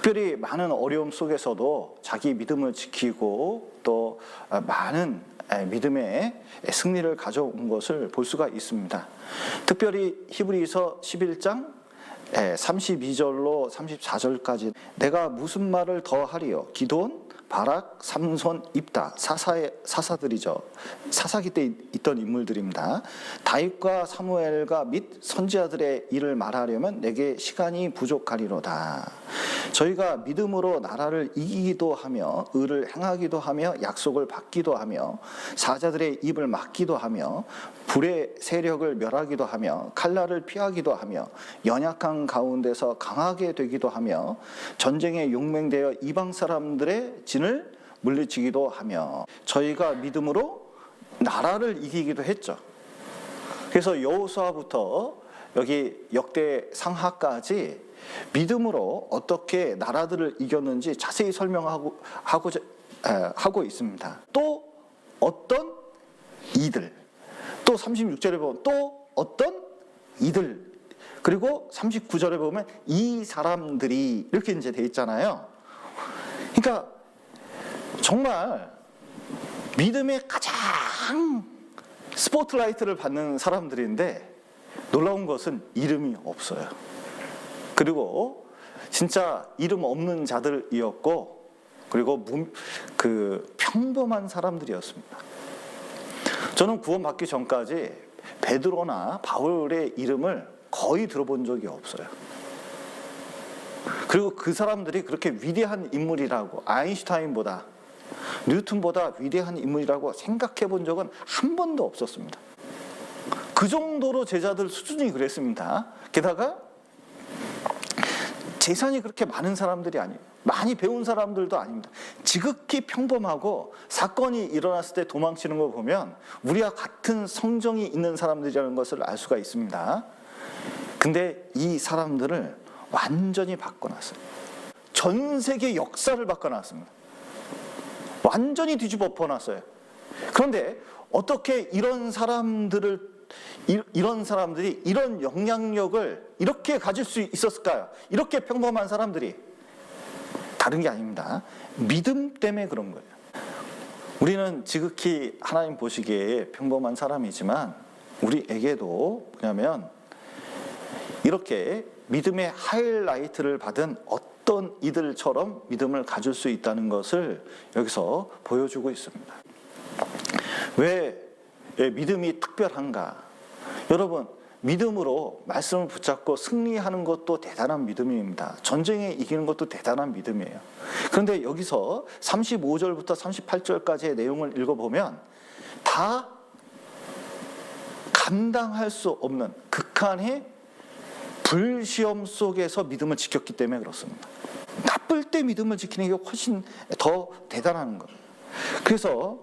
특별히 많은 어려움 속에서도 자기 믿음을 지키고 또 많은 믿음의 승리를 가져온 것을 볼 수가 있습니다. 특별히 히브리서 11장 32절로 34절까지 내가 무슨 말을 더 하리요? 기드온, 바락, 삼손, 입다 사사들이죠. 사사기 때 있던 인물들입니다. 다윗과 사무엘과 및 선지자들의 일을 말하려면 내게 시간이 부족하리로다. 저희가 믿음으로 나라를 이기기도 하며 의를 행하기도 하며 약속을 받기도 하며 사자들의 입을 막기도 하며 불의 세력을 멸하기도 하며 칼날을 피하기도 하며 연약한 가운데서 강하게 되기도 하며 전쟁에 용맹되어 이방 사람들의 진을 물리치기도 하며 저희가 믿음으로 나라를 이기기도 했죠. 그래서 여호수아부터 여기 역대 상하까지 믿음으로 어떻게 나라들을 이겼는지 자세히 설명하고 있습니다. 또 어떤 이들, 또 36절에 보면 또 어떤 이들, 그리고 39절에 보면 이 사람들이 이렇게 이제 돼 있잖아요. 그러니까 정말 믿음의 가장 스포트라이트를 받는 사람들인데 놀라운 것은 이름이 없어요. 그리고 진짜 이름 없는 자들이었고, 그리고 평범한 사람들이었습니다. 저는 구원받기 전까지 베드로나 바울의 이름을 거의 들어본 적이 없어요. 그리고 그 사람들이 그렇게 위대한 인물이라고, 아인슈타인보다 뉴턴보다 위대한 인물이라고 생각해 본 적은 한 번도 없었습니다. 그 정도로 제자들 수준이 그랬습니다. 게다가 재산이 그렇게 많은 사람들이 아니에요. 많이 배운 사람들도 아닙니다. 지극히 평범하고 사건이 일어났을 때 도망치는 거 보면 우리와 같은 성정이 있는 사람들이라는 것을 알 수가 있습니다. 근데 이 사람들을 완전히 바꿔놨어요. 전 세계 역사를 바꿔놨습니다. 완전히 뒤집어 엎어놨어요. 그런데 어떻게 이런 사람들이 이런 영향력을 이렇게 가질 수 있었을까요? 이렇게 평범한 사람들이. 다른 게 아닙니다. 믿음 때문에 그런 거예요. 우리는 지극히 하나님 보시기에 평범한 사람이지만 우리에게도 뭐냐면 이렇게 믿음의 하이라이트를 받은 어떤 이들처럼 믿음을 가질 수 있다는 것을 여기서 보여주고 있습니다. 왜 믿음이 특별한가? 여러분, 믿음으로 말씀을 붙잡고 승리하는 것도 대단한 믿음입니다. 전쟁에 이기는 것도 대단한 믿음이에요. 그런데 여기서 35절부터 38절까지의 내용을 읽어보면 다 감당할 수 없는 극한의 불시험 속에서 믿음을 지켰기 때문에 그렇습니다. 나쁠 때 믿음을 지키는 게 훨씬 더 대단한 거예요. 그래서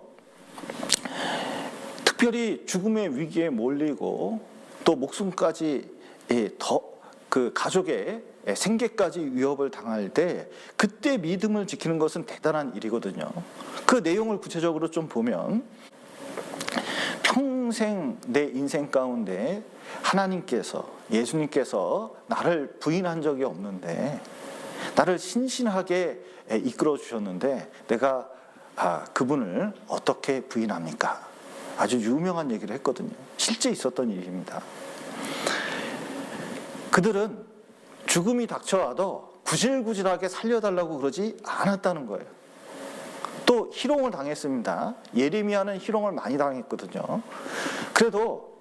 특별히 죽음의 위기에 몰리고 또 목숨까지 그 가족의 생계까지 위협을 당할 때 그때 믿음을 지키는 것은 대단한 일이거든요. 그 내용을 구체적으로 좀 보면 평생 내 인생 가운데 하나님께서, 예수님께서 나를 부인한 적이 없는데 나를 신신하게 이끌어 주셨는데 내가 그분을 어떻게 부인합니까? 아주 유명한 얘기를 했거든요. 실제 있었던 일입니다. 그들은 죽음이 닥쳐와도 구질구질하게 살려달라고 그러지 않았다는 거예요. 또 희롱을 당했습니다. 예레미야는 희롱을 많이 당했거든요. 그래도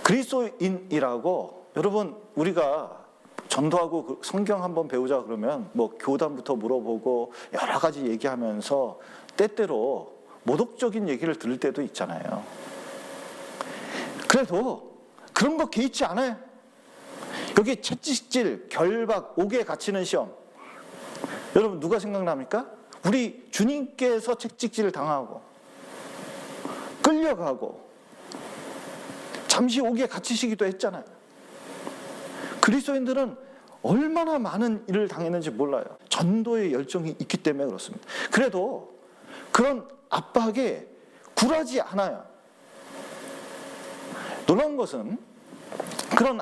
그리스도인이라고, 여러분 우리가 전도하고 성경 한번 배우자 그러면 뭐 교단부터 물어보고 여러 가지 얘기하면서 때때로 모독적인 얘기를 들을 때도 있잖아요. 그래도 그런 거 개의치 않아요. 여기 채찍질, 결박, 옥에 갇히는 시험. 여러분 누가 생각납니까? 우리 주님께서 채찍질을 당하고 끌려가고 잠시 옥에 갇히시기도 했잖아요. 그리스도인들은 얼마나 많은 일을 당했는지 몰라요. 전도의 열정이 있기 때문에 그렇습니다. 그래도 그런 압박에 굴하지 않아요. 놀라운 것은 그런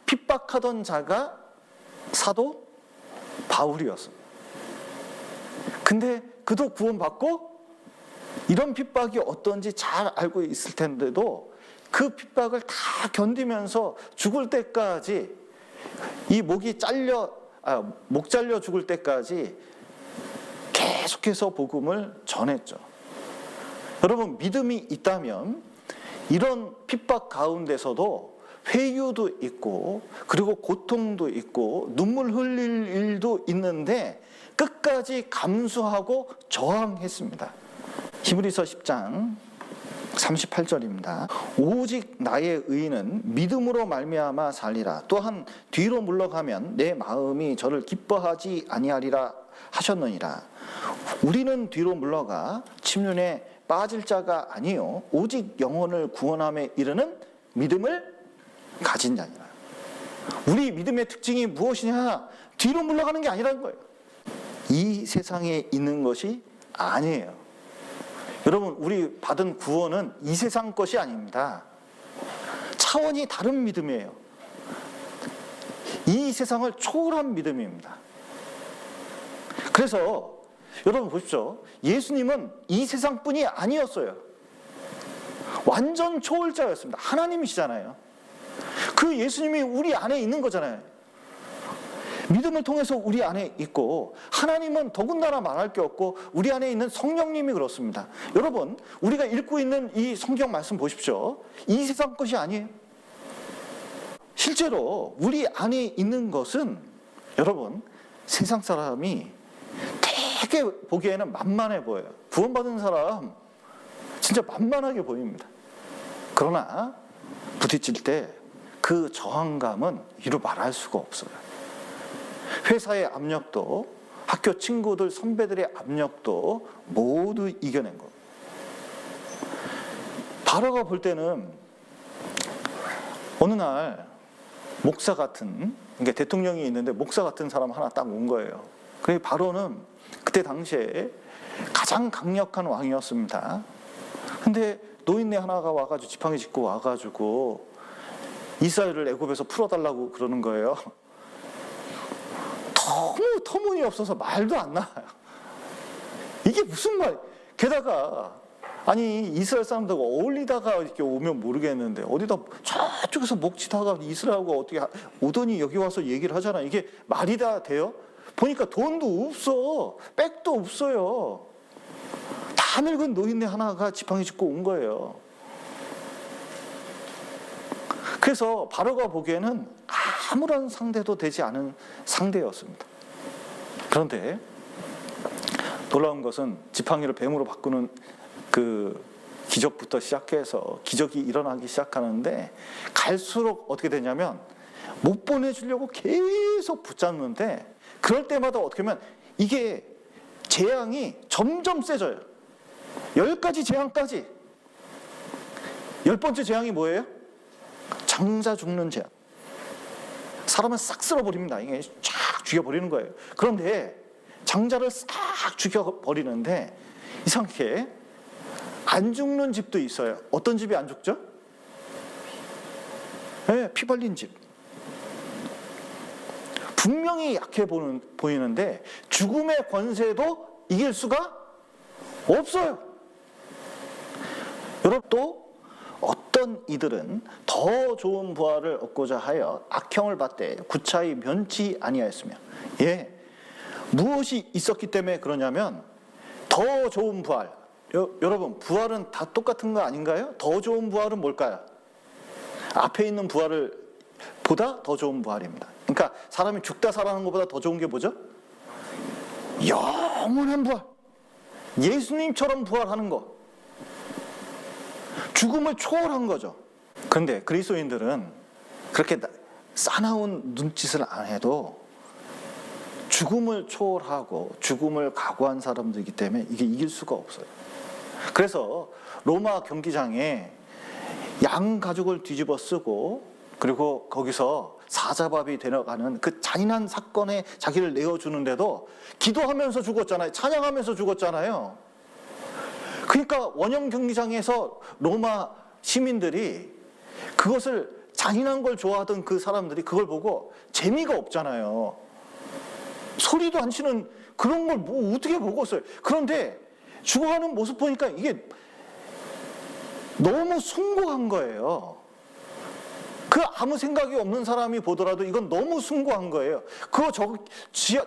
핍박하던 자가 사도 바울이었어요. 근데 그도 구원받고 이런 핍박이 어떤지 잘 알고 있을 텐데도 그 핍박을 다 견디면서 죽을 때까지 이 목 잘려 죽을 때까지 계속해서 복음을 전했죠. 여러분, 믿음이 있다면 이런 핍박 가운데서도 회유도 있고 그리고 고통도 있고 눈물 흘릴 일도 있는데 끝까지 감수하고 저항했습니다. 히브리서 10장 38절입니다. 오직 나의 의인은 믿음으로 말미암아 살리라. 또한 뒤로 물러가면 내 마음이 저를 기뻐하지 아니하리라 하셨느니라. 우리는 뒤로 물러가 침륜에 빠질 자가 아니요 오직 영혼을 구원함에 이르는 믿음을 가진 자니라. 우리 믿음의 특징이 무엇이냐? 뒤로 물러가는 게 아니라는 거예요. 이 세상에 있는 것이 아니에요. 여러분, 우리 받은 구원은 이 세상 것이 아닙니다. 차원이 다른 믿음이에요. 이 세상을 초월한 믿음입니다. 그래서 여러분 보십시오. 예수님은 이 세상뿐이 아니었어요. 완전 초월자였습니다. 하나님이시잖아요. 그 예수님이 우리 안에 있는 거잖아요. 믿음을 통해서 우리 안에 있고, 하나님은 더군다나 말할 게 없고 우리 안에 있는 성령님이 그렇습니다. 여러분, 우리가 읽고 있는 이 성경 말씀 보십시오. 이 세상 것이 아니에요. 실제로 우리 안에 있는 것은 여러분, 세상 사람이 되게 보기에는 만만해 보여요. 구원받은 사람 진짜 만만하게 보입니다. 그러나 부딪힐 때 그 저항감은 이루 말할 수가 없어요. 회사의 압력도, 학교 친구들, 선배들의 압력도 모두 이겨낸 거. 바로가 볼 때는 어느 날 목사 같은, 그러니까 대통령이 있는데 목사 같은 사람 하나 딱 온 거예요. 그 바로는 그때 당시에 가장 강력한 왕이었습니다. 근데 노인네 하나가 와가지고 지팡이 짚고 와가지고 이스라엘을 애굽에서 풀어달라고 그러는 거예요. 너무 터무니없어서 말도 안 나와요. 이게 무슨 말? 게다가 아니 이스라엘 사람들과 어울리다가 이렇게 오면 모르겠는데 어디다 저쪽에서 목 치다가 이스라엘하고 어떻게 오더니 여기 와서 얘기를 하잖아. 이게 말이 다 돼요? 보니까 돈도 없어. 백도 없어요. 다 늙은 노인네 하나가 지팡이 짚고 온 거예요. 그래서 바로가 보기에는 아무런 상대도 되지 않은 상대였습니다. 그런데 놀라운 것은 지팡이를 뱀으로 바꾸는 그 기적부터 시작해서 기적이 일어나기 시작하는데 갈수록 어떻게 되냐면 못 보내주려고 계속 붙잡는데 그럴 때마다 어떻게 하면 이게 재앙이 점점 세져요. 10가지 재앙까지. 10번째 재앙이 뭐예요? 장자 죽는 재앙. 사람을 싹 쓸어버립니다. 이게 쫙 죽여버리는 거예요. 그런데 장자를 싹 죽여버리는데 이상하게 안 죽는 집도 있어요. 어떤 집이 안 죽죠? 네, 피 발린 집. 분명히 약해 보이는데 죽음의 권세도 이길 수가 없어요. 여러분, 또 어떤 이들은 더 좋은 부활을 얻고자 하여 악형을 받되 구차히 면치 아니하였으며, 예, 무엇이 있었기 때문에 그러냐면 더 좋은 부활. 여러분, 부활은 다 똑같은 거 아닌가요? 더 좋은 부활은 뭘까요? 앞에 있는 부활을 보다 더 좋은 부활입니다. 그러니까 사람이 죽다 살아나는 것보다 더 좋은 게 뭐죠? 영원한 부활. 예수님처럼 부활하는 거. 죽음을 초월한 거죠. 그런데 그리스도인들은 그렇게 싸나운 눈짓을 안 해도 죽음을 초월하고 죽음을 각오한 사람들이기 때문에 이게 이길 수가 없어요. 그래서 로마 경기장에 양 가죽을 뒤집어 쓰고 그리고 거기서 사자밥이 되어가는 그 잔인한 사건에 자기를 내어주는데도 기도하면서 죽었잖아요. 찬양하면서 죽었잖아요. 그러니까 원형 경기장에서 로마 시민들이 그것을 잔인한 걸 좋아하던 그 사람들이 그걸 보고 재미가 없잖아요. 소리도 안 치는 그런 걸 뭐 어떻게 먹었어요. 그런데 죽어가는 모습 보니까 이게 너무 숭고한 거예요. 그 아무 생각이 없는 사람이 보더라도 이건 너무 숭고한 거예요. 그거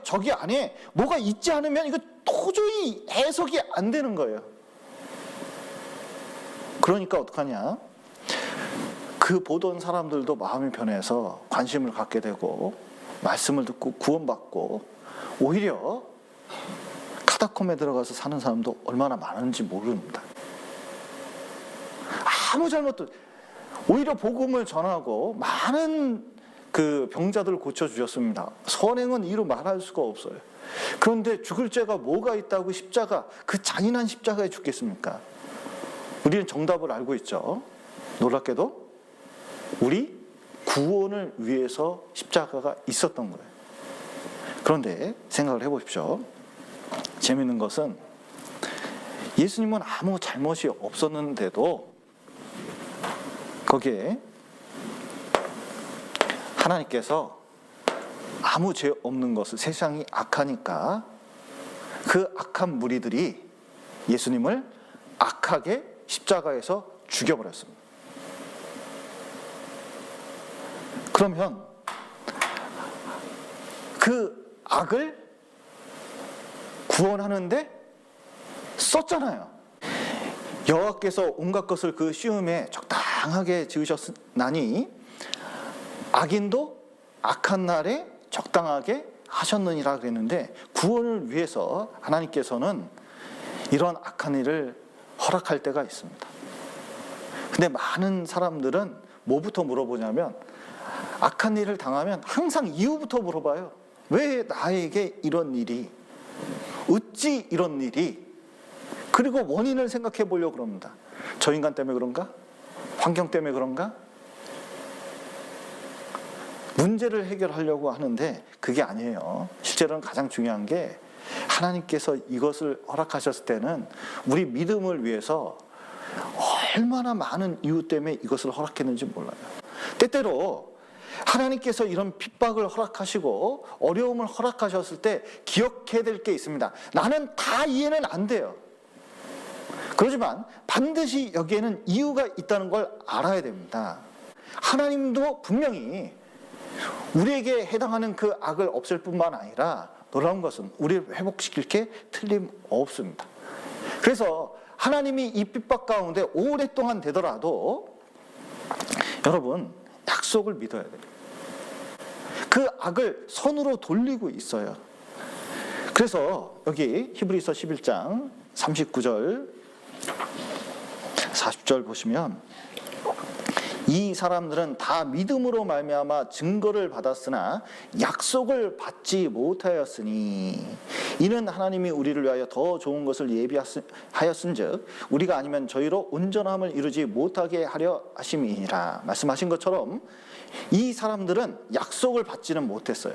저기 안에 뭐가 있지 않으면 이거 도저히 해석이 안 되는 거예요. 그러니까 어떡하냐? 그 보던 사람들도 마음이 변해서 관심을 갖게 되고 말씀을 듣고 구원받고 오히려 카타콤에 들어가서 사는 사람도 얼마나 많은지 모릅니다. 아무 잘못도 오히려 복음을 전하고 많은 그 병자들을 고쳐주셨습니다. 선행은 이루 말할 수가 없어요. 그런데 죽을 죄가 뭐가 있다고 십자가, 그 잔인한 십자가에 죽겠습니까? 우리는 정답을 알고 있죠. 놀랍게도 우리 구원을 위해서 십자가가 있었던 거예요. 그런데 생각을 해보십시오. 재미있는 것은 예수님은 아무 잘못이 없었는데도 거기에 하나님께서 아무 죄 없는 것을, 세상이 악하니까 그 악한 무리들이 예수님을 악하게 십자가에서 죽여버렸습니다. 그러면 그 악을 구원하는데 썼잖아요. 여호와께서 온갖 것을 그 시험에 적당하게 지으셨나니 악인도 악한 날에 적당하게 하셨느니라 그랬는데, 구원을 위해서 하나님께서는 이런 악한 일을 허락할 때가 있습니다. 근데 많은 사람들은 뭐부터 물어보냐면, 악한 일을 당하면 항상 이유부터 물어봐요. 왜 나에게 이런 일이? 어찌 이런 일이? 그리고 원인을 생각해 보려고 그럽니다. 저 인간 때문에 그런가? 환경 때문에 그런가? 문제를 해결하려고 하는데 그게 아니에요. 실제로는 가장 중요한 게, 하나님께서 이것을 허락하셨을 때는 우리 믿음을 위해서 얼마나 많은 이유 때문에 이것을 허락했는지 몰라요. 때때로 하나님께서 이런 핍박을 허락하시고 어려움을 허락하셨을 때 기억해야 될 게 있습니다. 나는 다 이해는 안 돼요. 그렇지만 반드시 여기에는 이유가 있다는 걸 알아야 됩니다. 하나님도 분명히 우리에게 해당하는 그 악을 없앨 뿐만 아니라 놀라운 것은 우리를 회복시킬 게 틀림없습니다. 그래서 하나님이 이 핍박 가운데 오랫동안 되더라도 여러분, 약속을 믿어야 돼요. 그 악을 선으로 돌리고 있어요. 그래서 여기 히브리서 11장 39절 40절 보시면, 이 사람들은 다 믿음으로 말미암아 증거를 받았으나 약속을 받지 못하였으니 이는 하나님이 우리를 위하여 더 좋은 것을 예비하였은즉 우리가 아니면 저희로 온전함을 이루지 못하게 하려 하심이니라. 말씀하신 것처럼 이 사람들은 약속을 받지는 못했어요.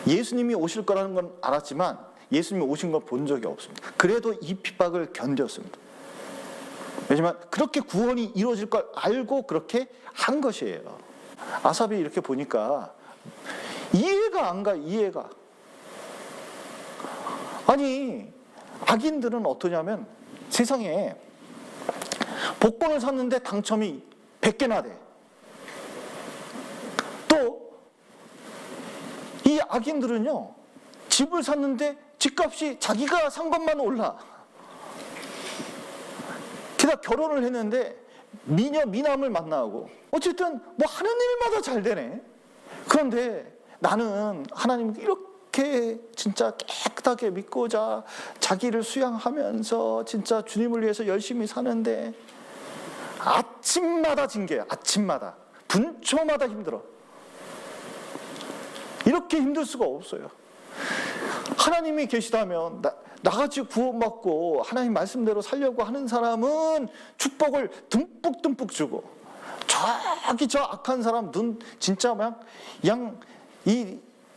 예수님이 오실 거라는 건 알았지만 예수님이 오신 걸 본 적이 없습니다. 그래도 이 핍박을 견뎠습니다. 왜냐하면 그렇게 구원이 이루어질 걸 알고 그렇게 한 것이에요. 아삽이 이렇게 보니까 이해가 안 가. 이해가. 아니, 악인들은 어떠냐면 세상에 복권을 샀는데 당첨이 100개나 돼. 또 이 악인들은요, 집을 샀는데 집값이 자기가 산 것만 올라. 게다가 결혼을 했는데 미남을 만나고, 어쨌든 뭐 하는 일마다 잘 되네. 그런데 나는 하나님 이렇게 진짜 깨끗하게 믿고자 자기를 수양하면서 진짜 주님을 위해서 열심히 사는데 아침마다 징계야. 아침마다 분초마다 힘들어. 이렇게 힘들 수가 없어요. 하나님이 계시다면 나같이 구원받고 하나님 말씀대로 살려고 하는 사람은 축복을 듬뿍듬뿍 주고, 저기 저 악한 사람 눈 진짜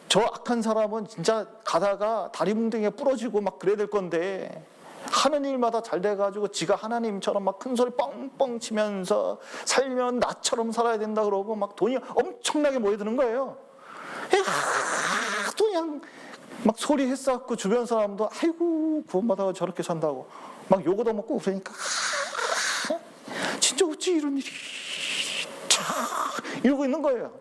저 악한 사람은 진짜 가다가 다리 뭉댕이가 부러지고 막 그래야 될 건데, 하는 일마다 잘 돼가지고 지가 하나님처럼 막 큰 소리 뻥뻥 치면서 살면 나처럼 살아야 된다 그러고 막 돈이 엄청나게 모여드는 거예요. 막 소리 했었고 주변 사람도 아이고 구원받아가 저렇게 산다고 막 욕 얻어먹고 그러니까 진짜 어찌 이런 일이 이러고 있는 거예요.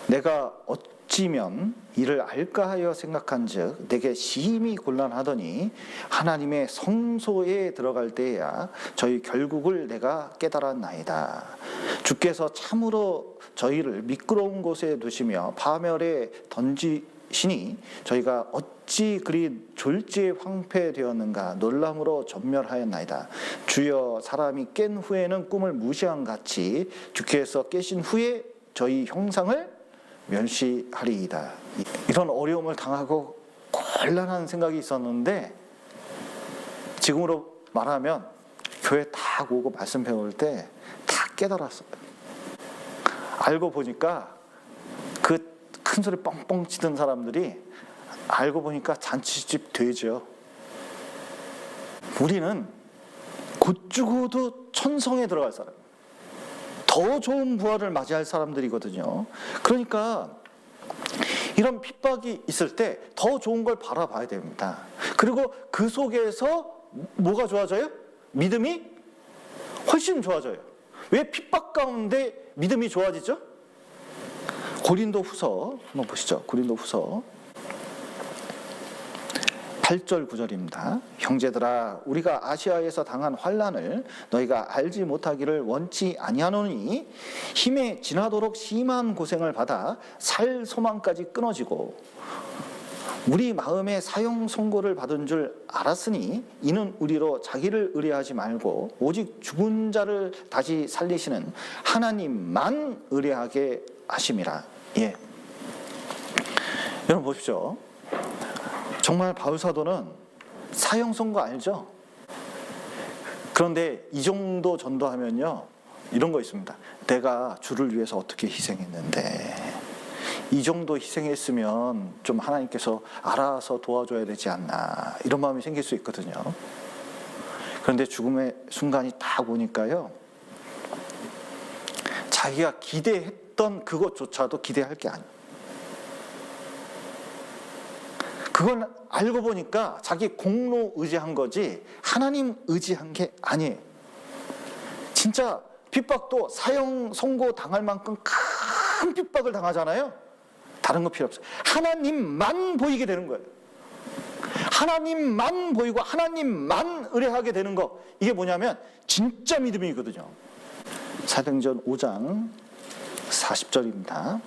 내가 어찌면 이를 알까 하여 생각한즉 내게 심히 곤란하더니 하나님의 성소에 들어갈 때야 저희 결국을 내가 깨달았나이다. 주께서 참으로 저희를 미끄러운 곳에 두시며 파멸에 던지시니 저희가 어찌 그리 졸지에 황폐되었는가 놀람으로 전멸하였나이다. 주여 사람이 깬 후에는 꿈을 무시한 같이 주께서 깨신 후에 저희 형상을 멸시하리이다. 이런 어려움을 당하고 곤란한 생각이 있었는데 지금으로 말하면 교회 딱 오고 말씀 배울 때 다 깨달았어요. 알고 보니까 그 큰 소리 뻥뻥 치던 사람들이 알고 보니까 잔치집 돼지요. 우리는 곧 죽어도 천성에 들어갈 사람, 더 좋은 부활을 맞이할 사람들이거든요. 그러니까 이런 핍박이 있을 때 더 좋은 걸 바라봐야 됩니다. 그리고 그 속에서 뭐가 좋아져요? 믿음이 훨씬 좋아져요. 왜 핍박 가운데 믿음이 좋아지죠? 고린도후서 한번 보시죠. 고린도후서 8절 9절입니다. 형제들아 우리가 아시아에서 당한 환난을 너희가 알지 못하기를 원치 아니하노니 힘에 지나도록 심한 고생을 받아 살 소망까지 끊어지고 우리 마음에 사형 선고를 받은 줄 알았으니 이는 우리로 자기를 의뢰하지 말고 오직 죽은 자를 다시 살리시는 하나님만 의뢰하게 하심이라. 예. 여러분 보십시오. 정말 바울 사도는 사형 선고 알죠? 그런데 이 정도 전도하면요 이런 거 있습니다. 내가 주를 위해서 어떻게 희생했는데 이 정도 희생했으면 좀 하나님께서 알아서 도와줘야 되지 않나 이런 마음이 생길 수 있거든요. 그런데 죽음의 순간이 딱 오니까요 자기가 기대했던 그것조차도 기대할 게 아니에요. 그걸 알고 보니까 자기 공로 의지한 거지 하나님 의지한 게 아니에요. 진짜 핍박도 사형 선고 당할 만큼 큰 핍박을 당하잖아요. 다른 거 필요 없어요. 하나님만 보이게 되는 거예요. 하나님만 보이고 하나님만 의뢰하게 되는 거, 이게 뭐냐면 진짜 믿음이거든요. 사도행전 5장 40절입니다.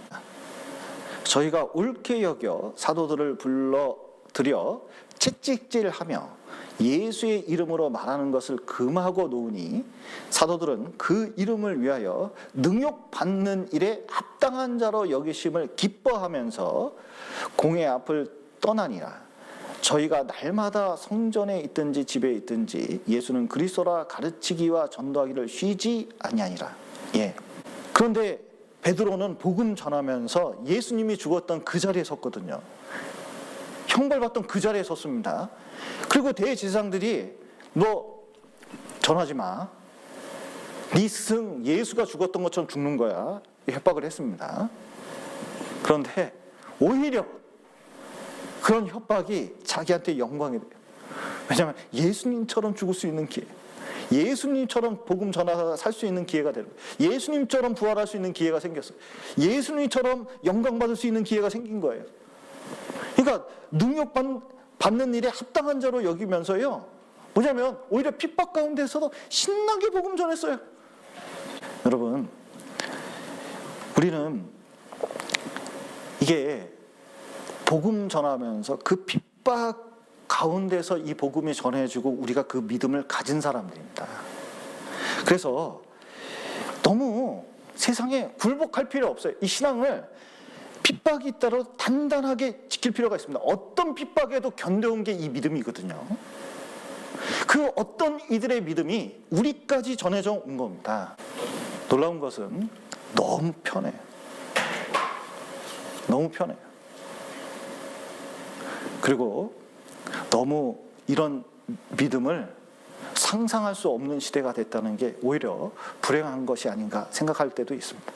저희가 옳게 여겨 사도들을 불러들여 채찍질하며 예수의 이름으로 말하는 것을 금하고 놓으니 사도들은 그 이름을 위하여 능욕받는 일에 합당한 자로 여기심을 기뻐하면서 공회 앞을 떠나니라. 저희가 날마다 성전에 있든지 집에 있든지 예수는 그리스도라 가르치기와 전도하기를 쉬지 아니하니라. 예. 그런데 베드로는 복음 전하면서 예수님이 죽었던 그 자리에 섰거든요. 형벌받던 그 자리에 섰습니다. 그리고 대제사장들이 너 전하지 마. 네 스승 예수가 죽었던 것처럼 죽는 거야. 협박을 했습니다. 그런데 오히려 그런 협박이 자기한테 영광이 돼요. 왜냐하면 예수님처럼 죽을 수 있는 기회, 예수님처럼 복음 전하다 살 수 있는 기회가 되는 거예요. 예수님처럼 부활할 수 있는 기회가 생겼어요. 예수님처럼 영광받을 수 있는 기회가 생긴 거예요. 그러니까 능욕받는 일에 합당한 자로 여기면서요, 뭐냐면 오히려 핍박 가운데서도 신나게 복음 전했어요. 여러분, 우리는 이게 복음 전하면서 그 핍박 가운데서 이 복음이 전해지고 우리가 그 믿음을 가진 사람들입니다. 그래서 너무 세상에 굴복할 필요 없어요. 이 신앙을 핍박이 있다고 단단하게 지킬 필요가 있습니다. 어떤 핍박에도 견뎌온 게 이 믿음이거든요. 그 어떤 이들의 믿음이 우리까지 전해져 온 겁니다. 놀라운 것은 너무 편해요. 너무 편해요. 그리고 너무 이런 믿음을 상상할 수 없는 시대가 됐다는 게 오히려 불행한 것이 아닌가 생각할 때도 있습니다.